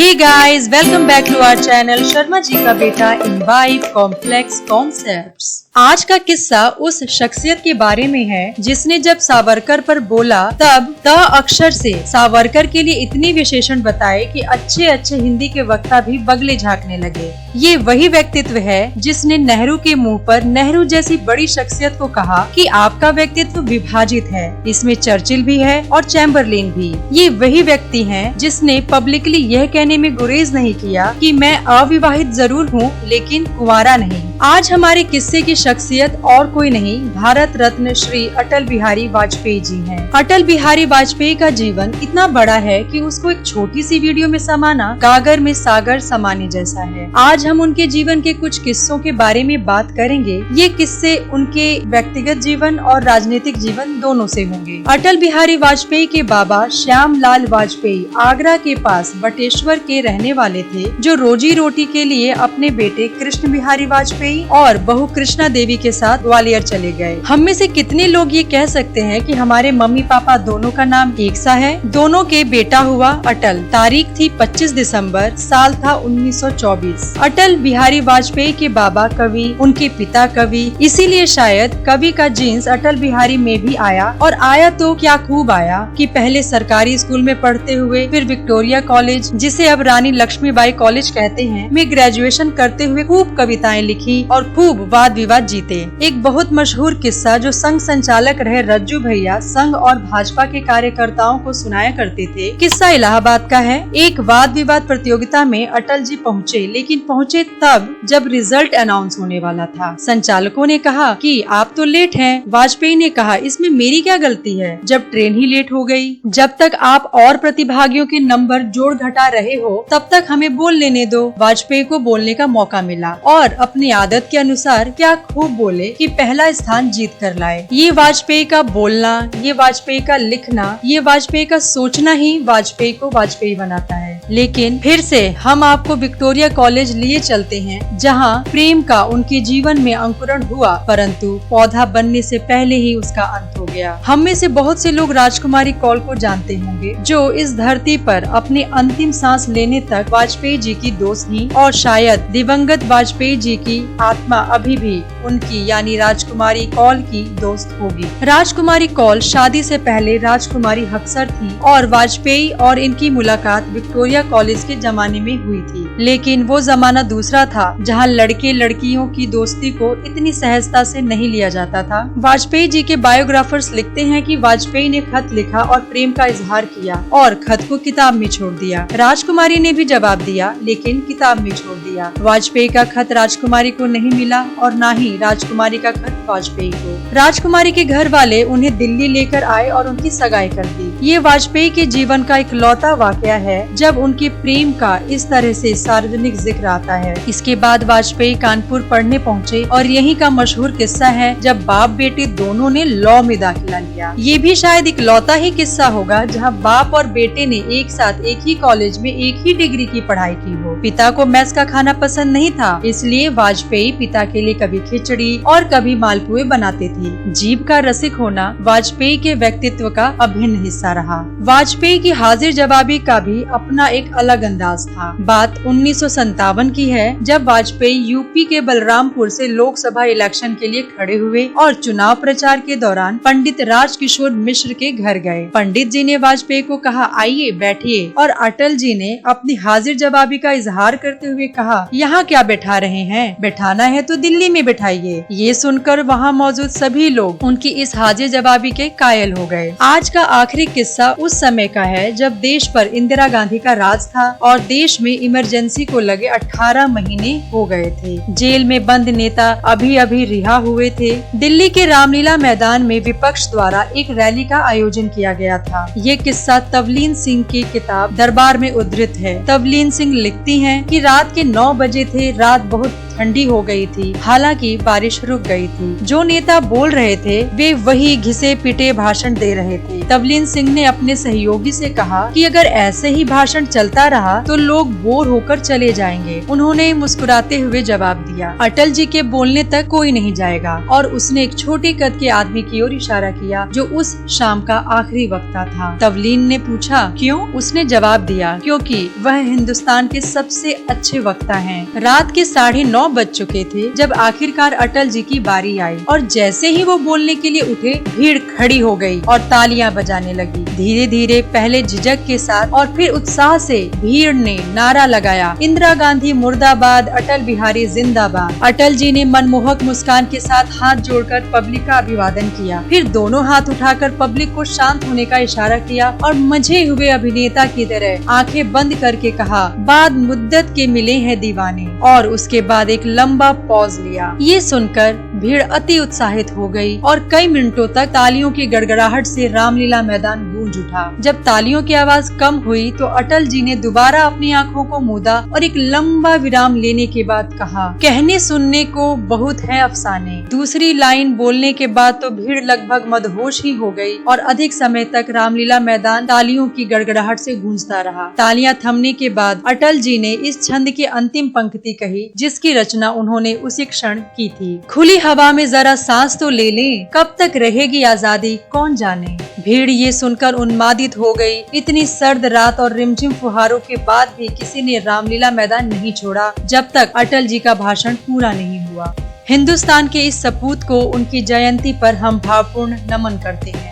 Hey guys, welcome back to our channel Sharma ji का बेटा इनवाइव complex concepts. आज का किस्सा उस शख्सियत के बारे में है जिसने जब सावरकर पर बोला तब त अक्षर से सावरकर के लिए इतनी विशेषण बताए कि अच्छे अच्छे हिंदी के वक्ता भी बगले झांकने लगे। ये वही व्यक्तित्व है जिसने नेहरू के मुंह पर नेहरू जैसी बड़ी शख्सियत को कहा कि आपका व्यक्तित्व विभाजित है, इसमें चर्चिल भी है और चैम्बरलेन भी। ये वही व्यक्ति हैं जिसने पब्लिकली यह कहने में गुरेज नहीं किया कि मैं अविवाहित जरूर हूँ लेकिन कुंवारा नहीं। आज हमारे किस्से की शख्सियत और कोई नहीं, भारत रत्न श्री अटल बिहारी वाजपेयी जी हैं। अटल बिहारी वाजपेयी का जीवन इतना बड़ा है कि उसको एक छोटी सी वीडियो में समाना गागर में सागर समाने जैसा है। आज हम उनके जीवन के कुछ किस्सों के बारे में बात करेंगे। ये किस्से उनके व्यक्तिगत जीवन और राजनीतिक जीवन दोनों से होंगे। अटल बिहारी वाजपेयी के बाबा श्याम लाल वाजपेयी आगरा के पास बटेश्वर के रहने वाले थे, जो रोजी रोटी के लिए अपने बेटे कृष्ण बिहारी वाजपेयी और बहू कृष्णा देवी के साथ ग्वालियर चले गए। हम में से कितने लोग ये कह सकते हैं कि हमारे मम्मी पापा दोनों का नाम एक सा है। दोनों के बेटा हुआ अटल। तारीख थी 25 दिसंबर, साल था 1924। अटल बिहारी वाजपेयी के बाबा कवि, उनके पिता कवि, इसीलिए शायद कवि का जीन्स अटल बिहारी में भी आया। और आया तो क्या खूब आया कि पहले सरकारी स्कूल में पढ़ते हुए फिर विक्टोरिया कॉलेज, जिसे अब रानी लक्ष्मीबाई कॉलेज कहते हैं, में ग्रेजुएशन करते हुए खूब कविताएं लिखी और खूब वाद विवाद जीते। एक बहुत मशहूर किस्सा जो संघ संचालक रहे रज्जू भैया संघ और भाजपा के कार्यकर्ताओं को सुनाया करते थे। किस्सा इलाहाबाद का है। एक वाद विवाद प्रतियोगिता में अटल जी पहुँचे, लेकिन पहुँचे तब जब रिजल्ट अनाउंस होने वाला था। संचालकों ने कहा कि आप तो लेट हैं। वाजपेयी ने कहा इसमें मेरी क्या गलती है, जब ट्रेन ही लेट हो गई। जब तक आप और प्रतिभागियों के नंबर जोड़ घटा रहे हो तब तक हमें बोल लेने दो। वाजपेयी को बोलने का मौका मिला और अपनी आदत के अनुसार क्या खूब बोले कि पहला स्थान जीत कर लाए। ये वाजपेयी का बोलना, ये वाजपेयी का लिखना, ये वाजपेयी का सोचना ही वाजपेयी को वाजपेयी बनाता है। लेकिन फिर से हम आपको विक्टोरिया कॉलेज लिए चलते हैं, जहाँ प्रेम का उनके जीवन में अंकुरण हुआ, परंतु पौधा बनने से पहले ही उसका अंत हो गया। हम में से बहुत से लोग राजकुमारी कौल को जानते होंगे, जो इस धरती पर अपने अंतिम सांस लेने तक वाजपेयी जी की दोस्त थी और शायद दिवंगत वाजपेयी जी की आत्मा अभी भी उनकी यानी राजकुमारी कौल की दोस्त होगी। राजकुमारी कौल शादी से पहले राजकुमारी हक्सर थी और वाजपेयी और इनकी मुलाकात विक्टोरिया कॉलेज के जमाने में हुई थी। लेकिन वो जमाना दूसरा था, जहाँ लड़के लड़कियों की दोस्ती को इतनी सहजता से नहीं लिया जाता था। वाजपेयी जी के बायोग्राफर्स लिखते हैं कि वाजपेयी ने खत लिखा और प्रेम का इजहार किया और खत को किताब में छोड़ दिया। राजकुमारी ने भी जवाब दिया, लेकिन किताब में छोड़ दिया। वाजपेयी का खत राजकुमारी को नहीं मिला और न ही राजकुमारी का खत वाजपेयी को। राजकुमारी के घर वाले उन्हें दिल्ली लेकर आए और उनकी सगाई कर दी। ये वाजपेयी के जीवन का इकलौता वाकया है जब उनके प्रेम का इस तरह से सार्वजनिक जिक्र आता है। इसके बाद वाजपेयी कानपुर पढ़ने पहुँचे और यहीं का मशहूर किस्सा है जब बाप बेटे दोनों ने लॉ में दाखिला लिया। ये भी शायद इकलौता ही किस्सा होगा जहाँ बाप और बेटे ने एक साथ एक ही कॉलेज में एक ही डिग्री की पढ़ाई की हो। पिता को मेस का खाना पसंद नहीं था, इसलिए वाजपेयी पिता के लिए कभी खिचड़ी और कभी मालपुए बनाते थे। जीभ का रसिक होना वाजपेयी के व्यक्तित्व का अभिन्न हिस्सा रहा। वाजपेयी की हाजिर जवाबी का भी अपना एक अलग अंदाज था। बात 1957 की है, जब वाजपेयी यूपी के बलरामपुर से लोकसभा इलेक्शन के लिए खड़े हुए और चुनाव प्रचार के दौरान पंडित राजकिशोर मिश्र के घर गए। पंडित जी ने वाजपेयी को कहा आइए बैठिए, और अटल जी ने अपनी हाजिर जवाबी का इजहार करते हुए कहा यहाँ क्या बैठा रहे हैं, बैठाना है तो दिल्ली में बैठाइए। ये सुनकर वहाँ मौजूद सभी लोग उनकी इस हाजिर जवाबी के कायल हो गए। आज का आखिरी किस्सा उस समय का है जब देश पर इंदिरा गांधी का राज था और देश में इमरजेंसी को लगे 18 महीने हो गए थे। जेल में बंद नेता अभी अभी रिहा हुए थे। दिल्ली के रामलीला मैदान में विपक्ष द्वारा एक रैली का आयोजन किया गया था। ये किस्सा तवलीन सिंह की किताब दरबार में उद्धृत है। तवलीन सिंह लिखती हैं कि रात के 9 बजे थे, रात बहुत ठंडी हो गई थी। हालांकि बारिश रुक गई थी। जो नेता बोल रहे थे वे वही घिसे पिटे भाषण दे रहे थे। तवलीन सिंह ने अपने सहयोगी से कहा कि अगर ऐसे ही भाषण चलता रहा तो लोग बोर होकर चले जाएंगे। उन्होंने मुस्कुराते हुए जवाब दिया, अटल जी के बोलने तक कोई नहीं जाएगा। और उसने एक छोटे कद के आदमी की ओर इशारा किया जो उस शाम का आखिरी वक्ता था। तवलीन ने पूछा, क्यों? उसने जवाब दिया, क्योंकि वह हिंदुस्तान के सबसे अच्छे वक्ता हैं। रात के 9:30 बज चुके थे जब आखिरकार अटल जी की बारी आई और जैसे ही वो बोलने के लिए उठे, भीड़ खड़ी हो गई और तालियां बजाने लगी। धीरे धीरे पहले झिझक के साथ और फिर उत्साह से भीड़ ने नारा लगाया, इंदिरा गांधी मुर्दाबाद, अटल बिहारी जिंदाबाद। अटल जी ने मनमोहक मुस्कान के साथ हाथ जोड़कर पब्लिक का अभिवादन किया। फिर दोनों हाथ उठाकर पब्लिक को शांत होने का इशारा किया और मंझे हुए अभिनेता की तरह आंखें बंद करके कहा, बाद मुद्दत के मिले हैं दीवाने। और उसके बाद एक लंबा पॉज लिया। ये सुनकर भीड़ अति उत्साहित हो गई और कई मिनटों तक तालियों की गड़गड़ाहट से रामलीला मैदान गूंज उठा। जब तालियों की आवाज कम हुई तो अटल जी ने दोबारा अपनी आंखों को मूंदा और एक लंबा विराम लेने के बाद कहा, कहने सुनने को बहुत है अफसाने। दूसरी लाइन बोलने के बाद तो भीड़ लगभग मदहोश ही हो गई और अधिक समय तक रामलीला मैदान तालियों की गड़गड़ाहट से गूंजता रहा। तालियां थमने के बाद अटल जी ने इस छंद की अंतिम पंक्ति कही जिसकी रचना उन्होंने उसी क्षण की थी, खुली हवा में जरा सांस तो ले लें, कब तक रहेगी आजादी कौन जाने। भीड़ ये सुनकर उन्मादित हो गई। इतनी सर्द रात और रिमझिम फुहारों के बाद भी किसी ने रामलीला मैदान नहीं छोड़ा जब तक अटल जी का भाषण पूरा नहीं हुआ। हिंदुस्तान के इस सपूत को उनकी जयंती पर हम भावपूर्ण नमन करते हैं।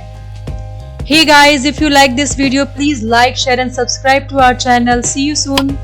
Hey guys, if you like this video, please like, share and subscribe to our channel. See you soon.